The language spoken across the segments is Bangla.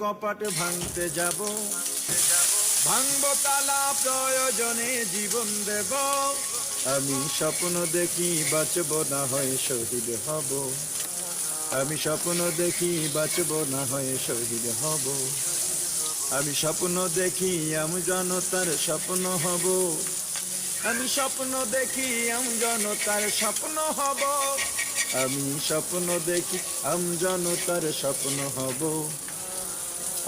কপাট ভাঙতে যাব, ভাঙবো তালা প্রয়োজনে জীবন দেব। আমি স্বপ্ন দেখি বাঁচব না হয় শহীদ হব, আমি স্বপ্ন দেখি বাঁচব না হয় শহীদ হব। আমি স্বপ্ন দেখি আমি জনতার স্বপ্ন হব, আমি স্বপ্ন দেখি আমি জনতার স্বপ্ন হব। আমি স্বপ্ন দেখি আমি জনতার স্বপ্ন হব।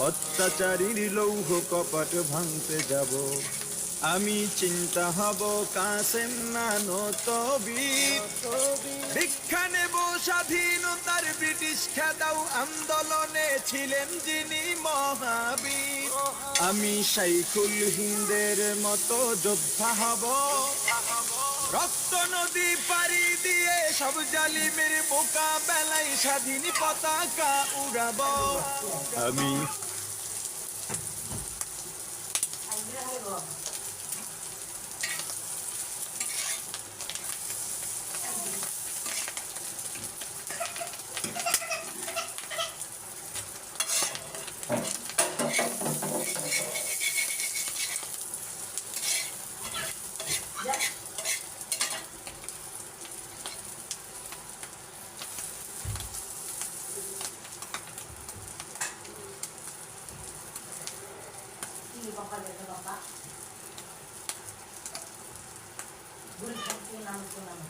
অত্যাচারীর লৌহ কপাট ভাঙতে যাব, আমি চিন্তা হব কাসেম নানত বীর। ভিক্ষা নেব স্বাধীনতার ব্রিটিশ খেদাও আন্দোলনে ছিলেন যিনি মহাবীর। আমি শাইখুল হিন্দের মতো যোদ্ধা হব, রক্ত নদী পাড়ি দিয়ে সব জালিমের মোকাবেলায় স্বাধীন পতাকা উড়াব। আমি Bapak dari bapak, beri nama nama.